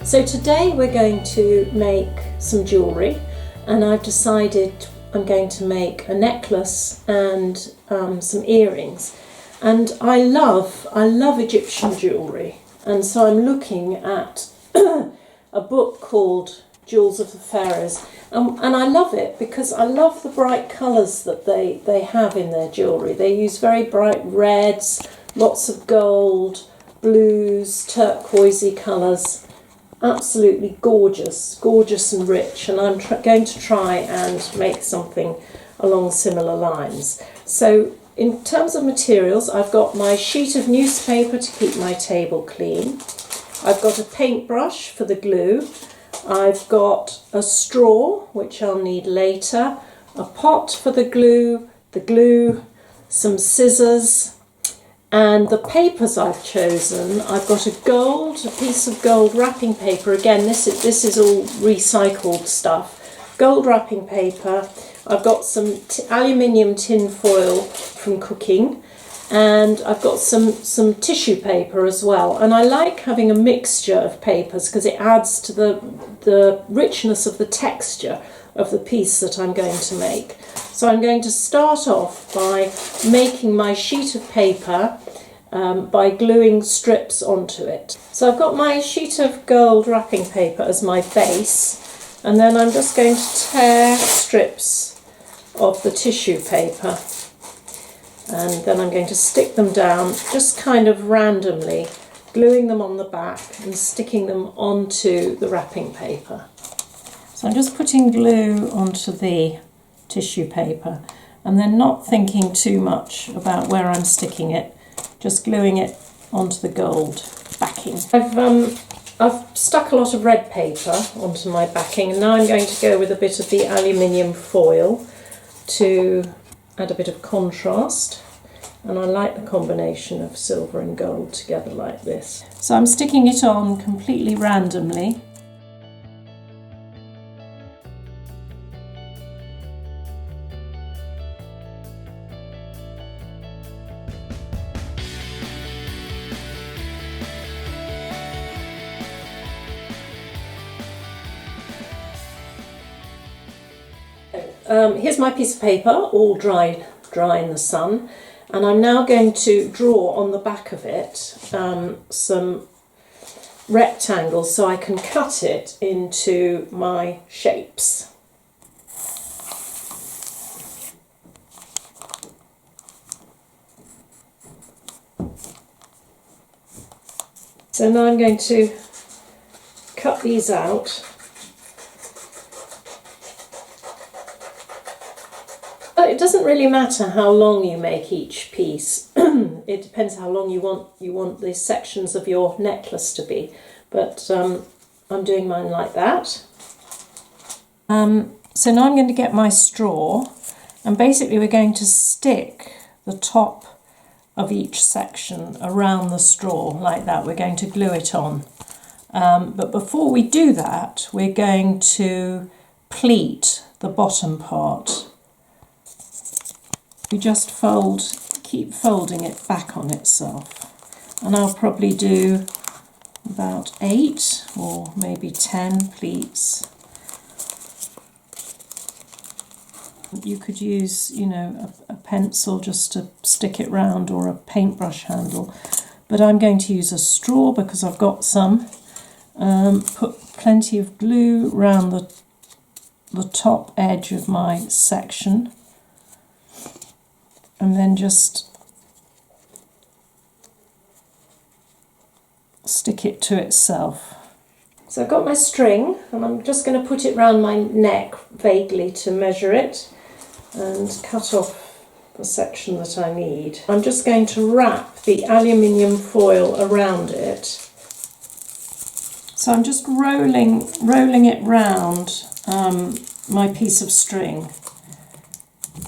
So today we're going to make some jewellery, and I've decided I'm going to make a necklace and some earrings. And I love Egyptian jewellery, and so I'm looking at a book called Jewels of the Pharaohs, and I love it because I love the bright colours that they have in their jewellery. They use very bright reds, lots of gold, blues, turquoisey colours. Absolutely gorgeous, gorgeous and rich, and I'm going to try and make something along similar lines. So in terms of materials, I've got my sheet of newspaper to keep my table clean. I've got a paintbrush for the glue. I've got a straw, which I'll need later, a pot for the glue, some scissors, and the papers I've chosen. I've got a piece of gold wrapping paper. Again, this is all recycled stuff. Gold wrapping paper. I've got some aluminium tin foil from cooking, and I've got some tissue paper as well. And I like having a mixture of papers because it adds to the richness of the texture of the piece that I'm going to make. So I'm going to start off by making my sheet of paper by gluing strips onto it. So I've got my sheet of gold wrapping paper as my base, and then I'm just going to tear strips of the tissue paper, and then I'm going to stick them down just kind of randomly, gluing them on the back and sticking them onto the wrapping paper. So I'm just putting glue onto the tissue paper and then not thinking too much about where I'm sticking it, just gluing it onto the gold backing. I've stuck a lot of red paper onto my backing, and now I'm going to go with a bit of the aluminium foil to add a bit of contrast, and I like the combination of silver and gold together like this. So I'm sticking it on completely randomly. Here's my piece of paper, all dry in the sun, and I'm now going to draw on the back of it some rectangles so I can cut it into my shapes. So now I'm going to cut these out. It doesn't really matter how long you make each piece. It depends how long you want the sections of your necklace to be. But I'm doing mine like that. So now I'm going to get my straw, and basically we're going to stick the top of each section around the straw like that. We're going to glue it on. But before we do that, we're going to pleat the bottom part. We just keep folding it back on itself, and I'll probably do about 8 or maybe 10 pleats. You could use, a pencil just to stick it round, or a paintbrush handle, but I'm going to use a straw because I've got some. Put plenty of glue around the top edge of my section, and then just stick it to itself. So I've got my string, and I'm just going to put it round my neck vaguely to measure it and cut off the section that I need. I'm just going to wrap the aluminium foil around it. So I'm just rolling it round my piece of string.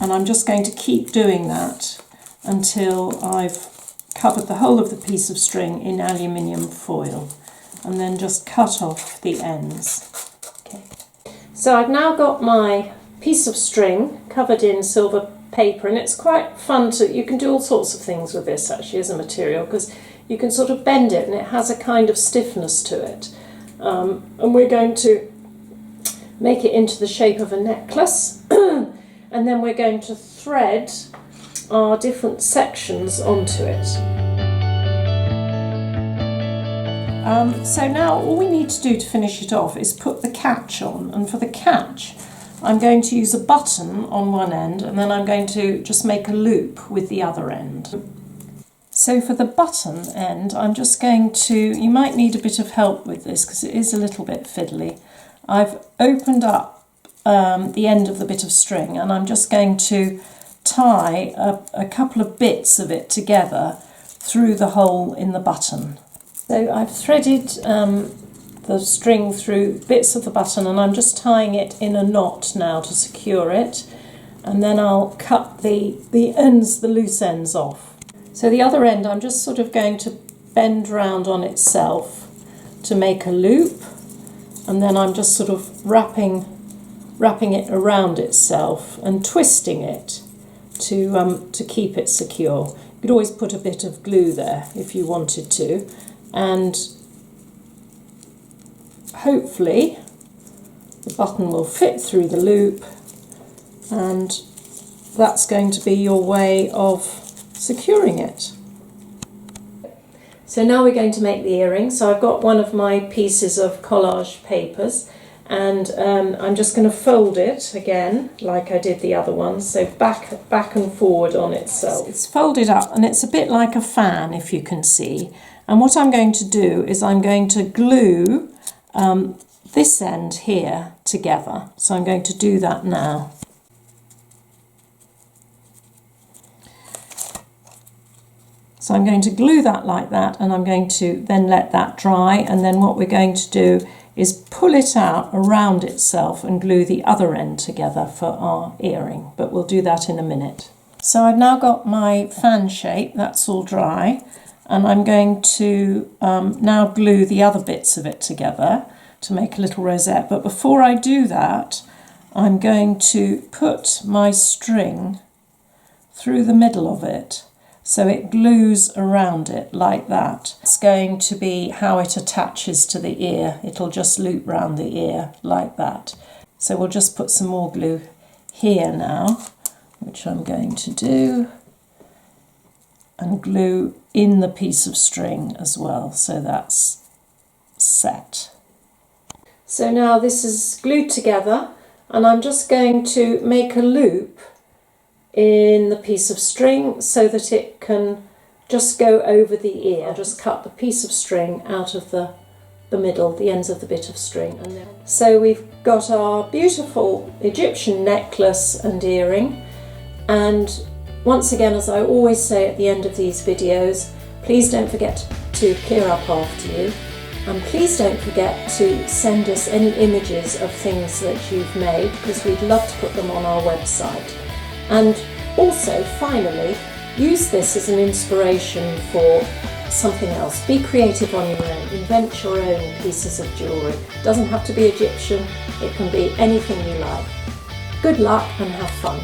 And I'm just going to keep doing that until I've covered the whole of the piece of string in aluminium foil, and then just cut off the ends. Okay. So I've now got my piece of string covered in silver paper, and it's quite fun you can do all sorts of things with this actually as a material, because you can sort of bend it and it has a kind of stiffness to it. and we're going to make it into the shape of a necklace and then we're going to thread our different sections onto it. So now all we need to do to finish it off is put the catch on, and for the catch I'm going to use a button on one end and then I'm going to just make a loop with the other end. So for the button end I'm just going to, you might need a bit of help with this because it is a little bit fiddly. I've opened up the end of the bit of string and I'm just going to tie a couple of bits of it together through the hole in the button. So I've threaded the string through bits of the button and I'm just tying it in a knot now to secure it, and then I'll cut the ends, the loose ends off. So the other end I'm just sort of going to bend round on itself to make a loop, and then I'm just sort of wrapping it around itself and twisting it to keep it secure. You could always put a bit of glue there if you wanted to, and hopefully the button will fit through the loop, and that's going to be your way of securing it. So now we're going to make the earring. So I've got one of my pieces of collage papers and I'm just going to fold it again like I did the other one, so back and forward on itself. It's folded up and it's a bit like a fan, if you can see. And what I'm going to do is I'm going to glue this end here together. So I'm going to do that now. So I'm going to glue that like that, and I'm going to then let that dry, and then what we're going to do is pull it out around itself and glue the other end together for our earring, but we'll do that in a minute. So I've now got my fan shape, that's all dry, and I'm going to now glue the other bits of it together to make a little rosette. But before I do that, I'm going to put my string through the middle of it so it glues around it like that. It's going to be how it attaches to the ear. It'll just loop round the ear like that. So we'll just put some more glue here now, which I'm going to do, and glue in the piece of string as well, so that's set. So now this is glued together, and I'm just going to make a loop in the piece of string so that it can just go over the ear. I'll just cut the piece of string out of the middle, the ends of the bit of string. And then, so we've got our beautiful Egyptian necklace and earring. And once again, as I always say at the end of these videos, please don't forget to clear up after you. And please don't forget to send us any images of things that you've made, because we'd love to put them on our website. And also, finally, use this as an inspiration for something else. Be creative on your own. Invent your own pieces of jewellery. It doesn't have to be Egyptian. It can be anything you like. Good luck and have fun.